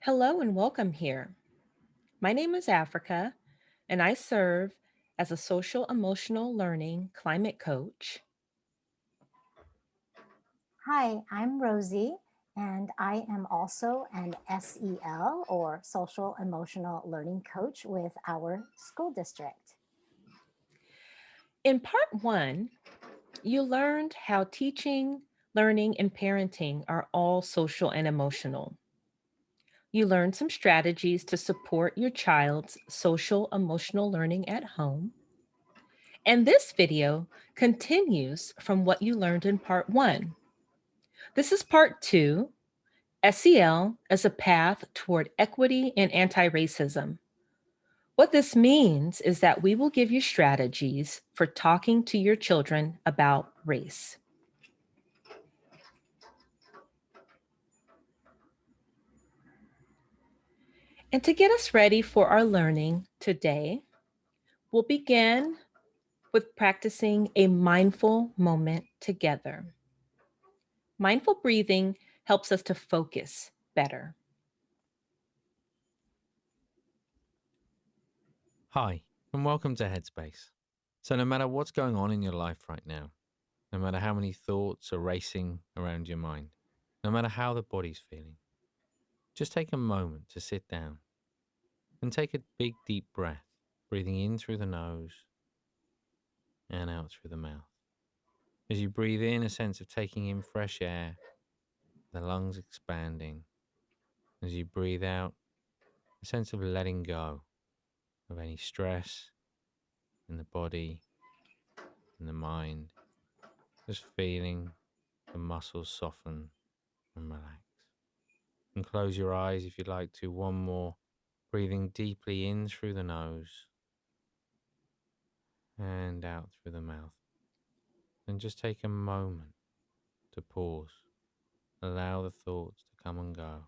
Hello and welcome here. My name is Africa, and I serve as a social emotional learning climate coach. Hi, I'm Rosie, and I am also an SEL or social emotional learning coach with our school district. In part one, you learned how teaching, learning, and parenting are all social and emotional. You learned some strategies to support your child's social emotional learning at home. And this video continues from what you learned in part one. This is part two. SEL as a path toward equity and anti racism. What this means is that we will give you strategies for talking to your children about race. And to get us ready for our learning today, we'll begin with practicing a mindful moment together. Mindful breathing helps us to focus better. Hi, and welcome to Headspace. So, no matter what's going on in your life right now, no matter how many thoughts are racing around your mind, no matter how the body's feeling, just take a moment to sit down and take a big, deep breath, breathing in through the nose and out through the mouth. As you breathe in, a sense of taking in fresh air, the lungs expanding. As you breathe out, a sense of letting go of any stress in the body and the mind, just feeling the muscles soften and relax. And close your eyes if you'd like to. One more. Breathing deeply in through the nose and out through the mouth. And just take a moment to pause. Allow the thoughts to come and go.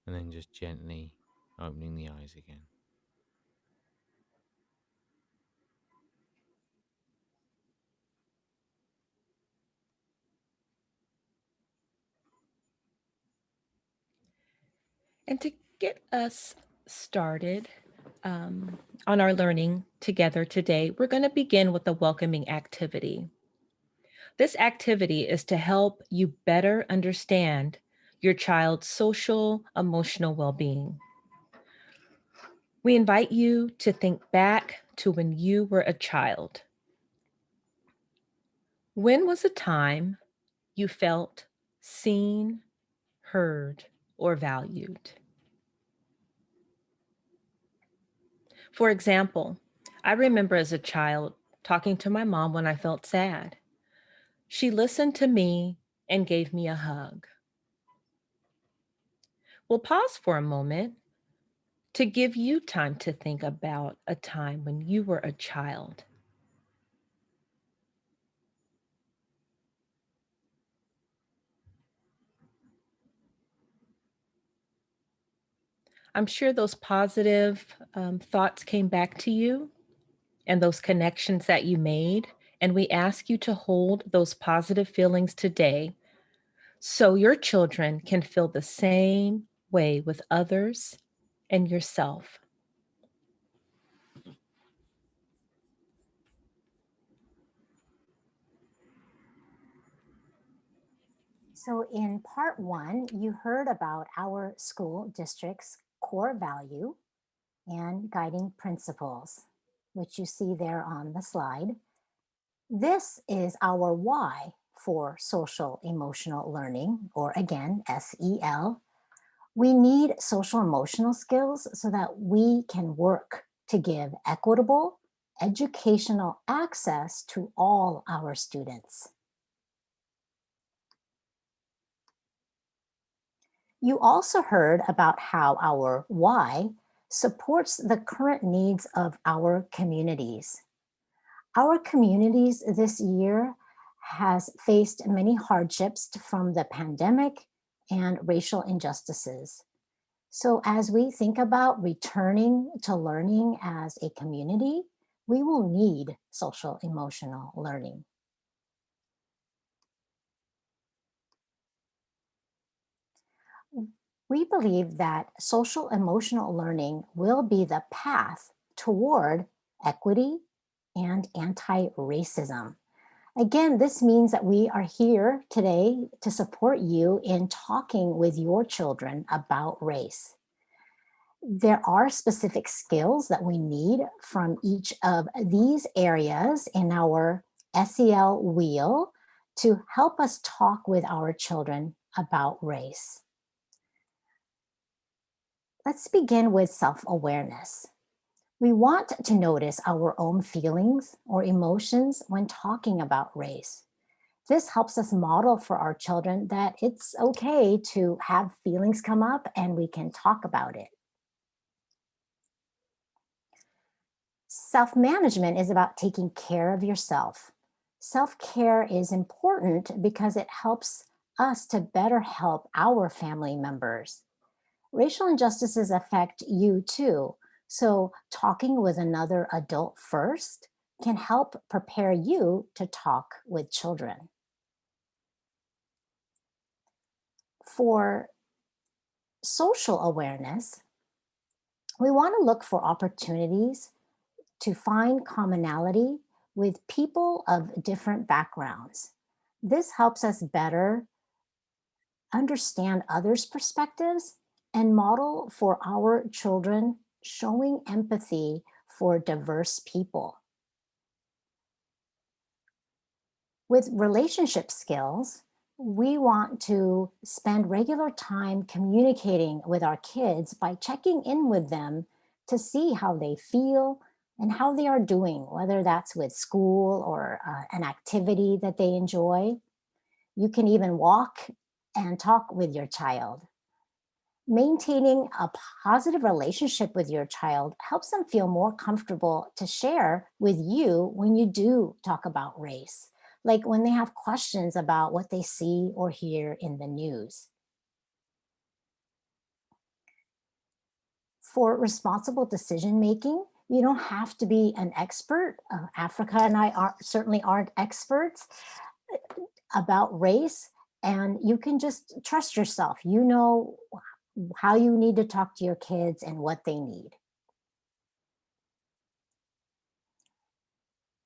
And then just gently opening the eyes again. And to get us started on our learning together today, we're going to begin with a welcoming activity. This activity is to help you better understand your child's social, emotional well being. We invite you to think back to when you were a child. When was a time you felt seen, heard, or valued? For example, I remember as a child talking to my mom when I felt sad. She listened to me and gave me a hug. We'll pause for a moment to give you time to think about a time when you were a child. I'm sure those positive thoughts came back to you and those connections that you made. And we ask you to hold those positive feelings today so your children can feel the same way with others and yourself. So, in part one, you heard about our school district's core value and guiding principles, which you see there on the slide. This is our why for social emotional learning, or again, SEL. We need social emotional skills so that we can work to give equitable educational access to all our students. You also heard about how our why supports the current needs of our communities. Our communities this year has faced many hardships from the pandemic and racial injustices. So, as we think about returning to learning as a community, we will need social emotional learning. We believe that social emotional learning will be the path toward equity and anti racism. Again, this means that we are here today to support you in talking with your children about race. There are specific skills that we need from each of these areas in our SEL wheel to help us talk with our children about race. Let's begin with self awareness. We want to notice our own feelings or emotions when talking about race. This helps us model for our children that it's okay to have feelings come up and we can talk about it. Self management is about taking care of yourself. Self care is important because it helps us to better help our family members. Racial injustices affect you too. So, talking with another adult first can help prepare you to talk with children. For social awareness, we want to look for opportunities to find commonality with people of different backgrounds. This helps us better understand others' perspectives and model for our children showing empathy for diverse people. With relationship skills, we want to spend regular time communicating with our kids by checking in with them to see how they feel and how they are doing, whether that's with school or an activity that they enjoy. You can even walk and talk with your child. Maintaining a positive relationship with your child helps them feel more comfortable to share with you when you do talk about race, like when they have questions about what they see or hear in the news. For responsible decision making, you don't have to be an expert. Africa and I certainly aren't experts about race, and you can just trust yourself. You know how you need to talk to your kids and what they need.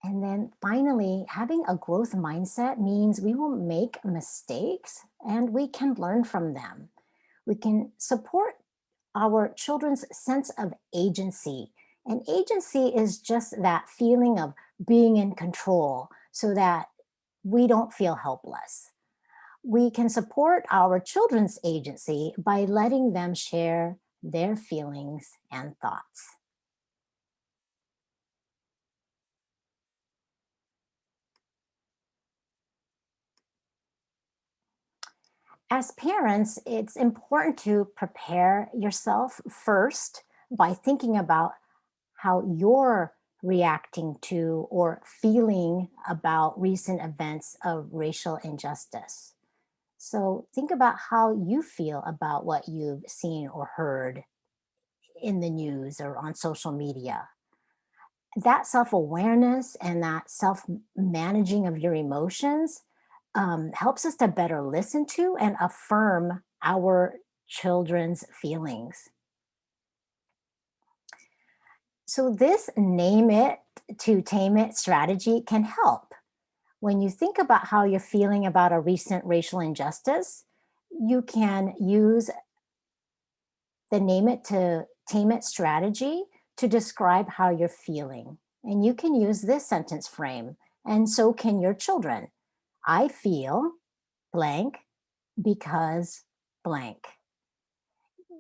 And then finally, having a growth mindset means we will make mistakes and we can learn from them. We can support our children's sense of agency. And agency is just that feeling of being in control so that we don't feel helpless. We can support our children's agency by letting them share their feelings and thoughts. As parents, it's important to prepare yourself first by thinking about how you're reacting to or feeling about recent events of racial injustice. So think about how you feel about what you've seen or heard in the news or on social media. That self awareness and that self managing of your emotions helps us to better listen to and affirm our children's feelings. So, this name it to tame it strategy can help. When you think about how you're feeling about a recent racial injustice, you can use the name it to tame it strategy to describe how you're feeling. And you can use this sentence frame, and so can your children. I feel blank because blank.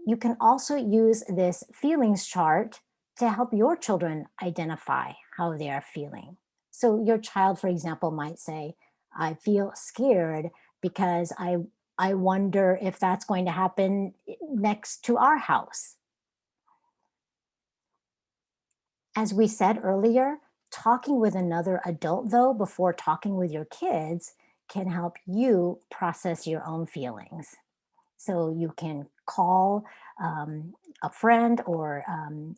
You can also use this feelings chart to help your children identify how they are feeling. So your child, for example, might say, I feel scared because I wonder if that's going to happen next to our house. As we said earlier, talking with another adult, though, before talking with your kids can help you process your own feelings. So you can call a friend, or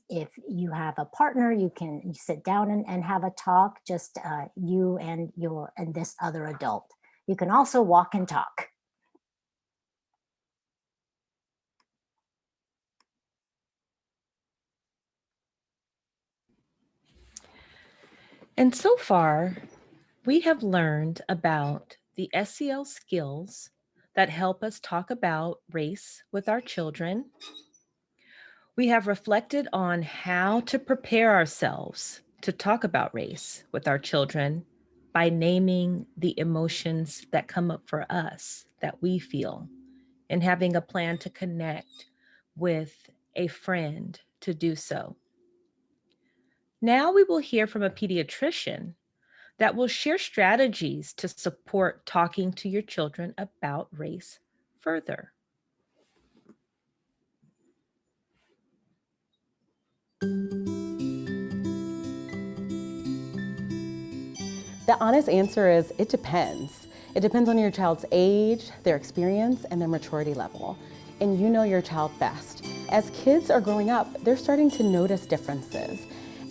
if you have a partner, you sit down and have a talk, just you and this other adult. You can also walk and talk. And so far, we have learned about the SEL skills that help us talk about race with our children. We have reflected on how to prepare ourselves to talk about race with our children by naming the emotions that come up for us that we feel and having a plan to connect with a friend to do so. Now we will hear from a pediatrician that will share strategies to support talking to your children about race further. The honest answer is it depends. It depends on your child's age, their experience, and their maturity level. And you know your child best. As kids are growing up, they're starting to notice differences.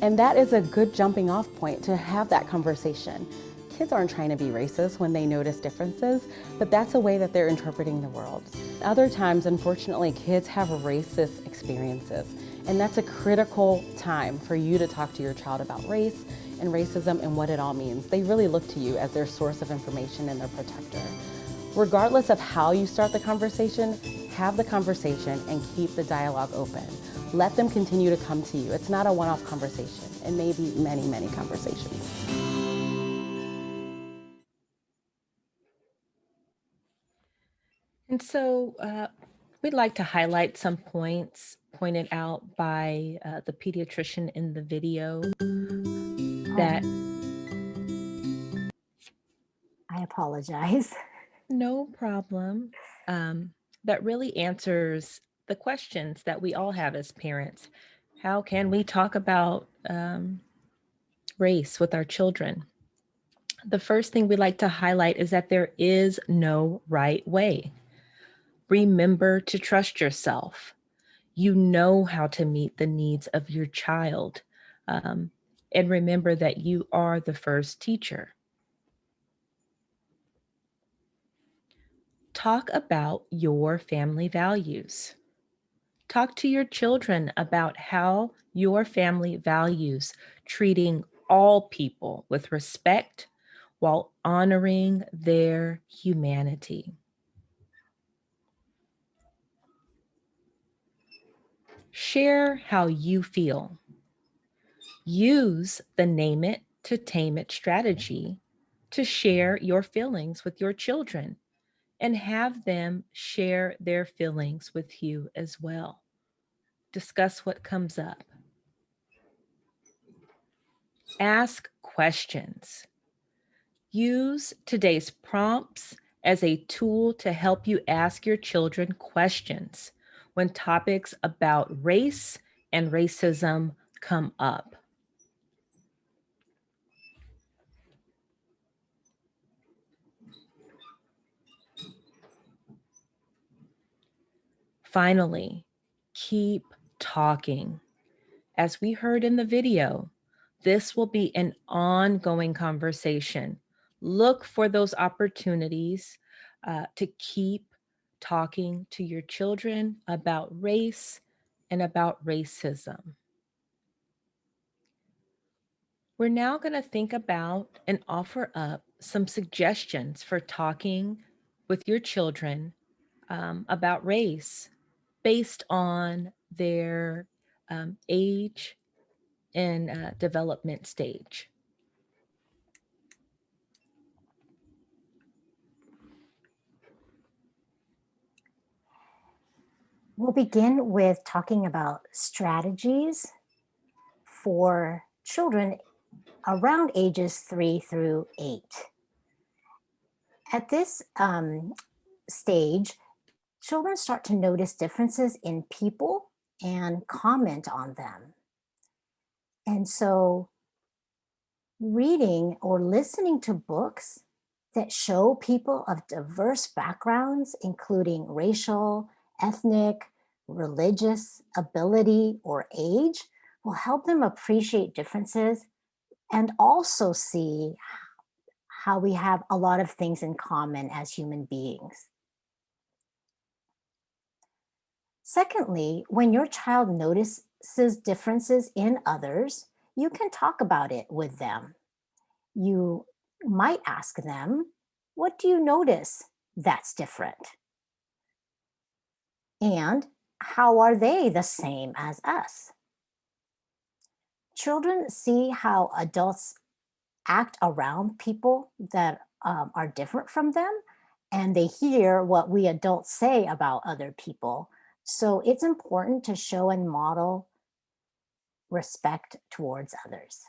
And that is a good jumping off point to have that conversation. Kids aren't trying to be racist when they notice differences, but that's a way that they're interpreting the world. Other times, unfortunately, kids have racist experiences. And that's a critical time for you to talk to your child about race and racism and what it all means. They really look to you as their source of information and their protector. Regardless of how you start the conversation, have the conversation and keep the dialogue open. Let them continue to come to you. It's not a one-off conversation. It may be many, many conversations. And so we'd like to highlight some points pointed out by the pediatrician in the video that I apologize. no problem, that really answers the questions that we all have as parents. How can we talk about race with our children? The first thing we like to highlight is that there is no right way. Remember to trust yourself. You know how to meet the needs of your child. And remember that you are the first teacher. Talk about your family values. Talk to your children about how your family values treating all people with respect while honoring their humanity. Share how you feel. Use the name it to tame it strategy to share your feelings with your children and have them share their feelings with you as well. Discuss what comes up. Ask questions. Use today's prompts as a tool to help you ask your children questions when topics about race and racism come up. Finally, keep talking. As we heard in the video, this will be an ongoing conversation. Look for those opportunities to keep talking to your children about race and about racism. We're now going to think about and offer up some suggestions for talking with your children about race based on their age and development stage. We'll begin with talking about strategies for children around ages 3 through 8. At this stage, children start to notice differences in people and comment on them. And so reading or listening to books that show people of diverse backgrounds, including racial, ethnic, religious, ability, or age, will help them appreciate differences and also see how we have a lot of things in common as human beings. Secondly, when your child notices differences in others, you can talk about it with them. You might ask them, what do you notice that's different? And how are they the same as us? Children see how adults act around people that are different from them, and they hear what we adults say about other people. So it's important to show and model respect towards others.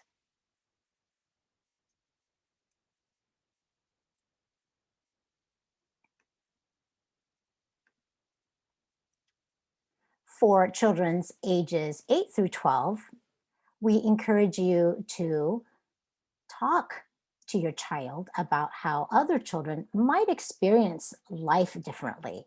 For children's ages 8 through 12, we encourage you to talk to your child about how other children might experience life differently.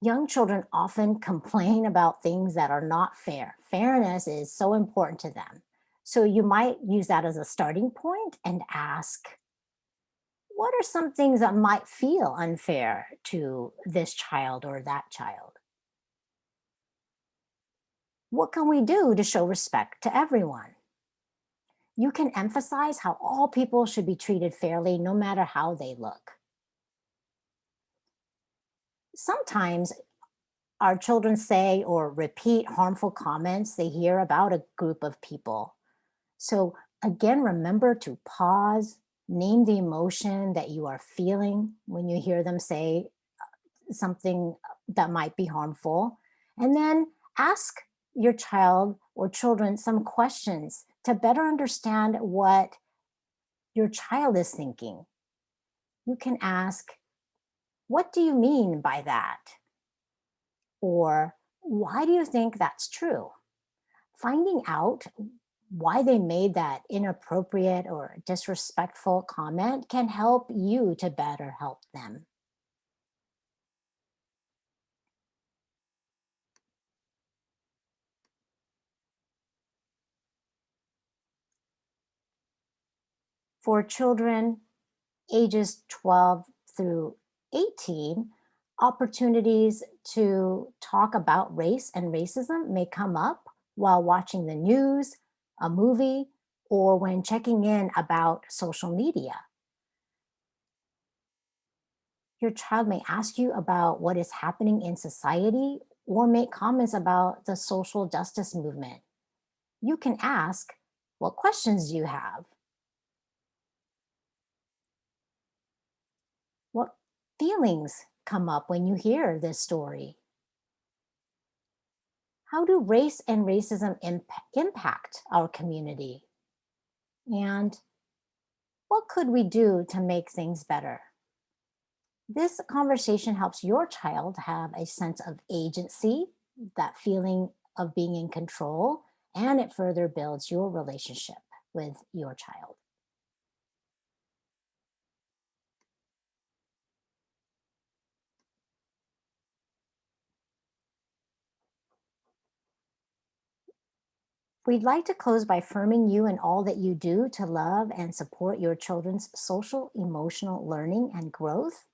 Young children often complain about things that are not fair. Fairness is so important to them. So you might use that as a starting point and ask, what are some things that might feel unfair to this child or that child? What can we do to show respect to everyone? You can emphasize how all people should be treated fairly no matter how they look. Sometimes our children say or repeat harmful comments they hear about a group of people. So, again, remember to pause, name the emotion that you are feeling when you hear them say something that might be harmful, and then ask your child or children some questions to better understand what your child is thinking. You can ask, what do you mean by that? Or why do you think that's true? Finding out why they made that inappropriate or disrespectful comment can help you to better help them. For children ages 12 through 18, opportunities to talk about race and racism may come up while watching the news, a movie, or when checking in about social media. Your child may ask you about what is happening in society or make comments about the social justice movement. You can ask, what questions do you have? What feelings come up when you hear this story? How do race and racism impact our community? And what could we do to make things better? This conversation helps your child have a sense of agency, that feeling of being in control, and it further builds your relationship with your child. We'd like to close by affirming you and all that you do to love and support your children's social, emotional learning and growth.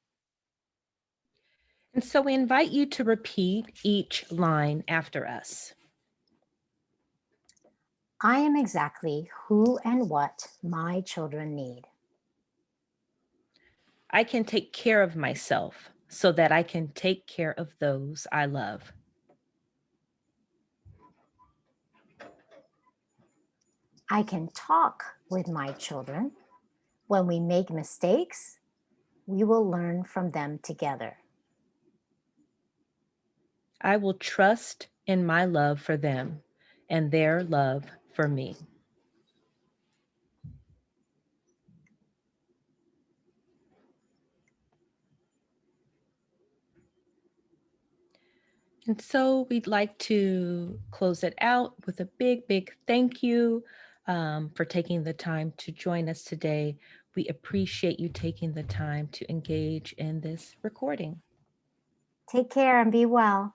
And so we invite you to repeat each line after us. I am exactly who and what my children need. I can take care of myself so that I can take care of those I love. I can talk with my children. When we make mistakes, we will learn from them together. I will trust in my love for them and their love for me. And so we'd like to close it out with a big, big thank you for taking the time to join us today. We appreciate you taking the time to engage in this recording. Take care and be well.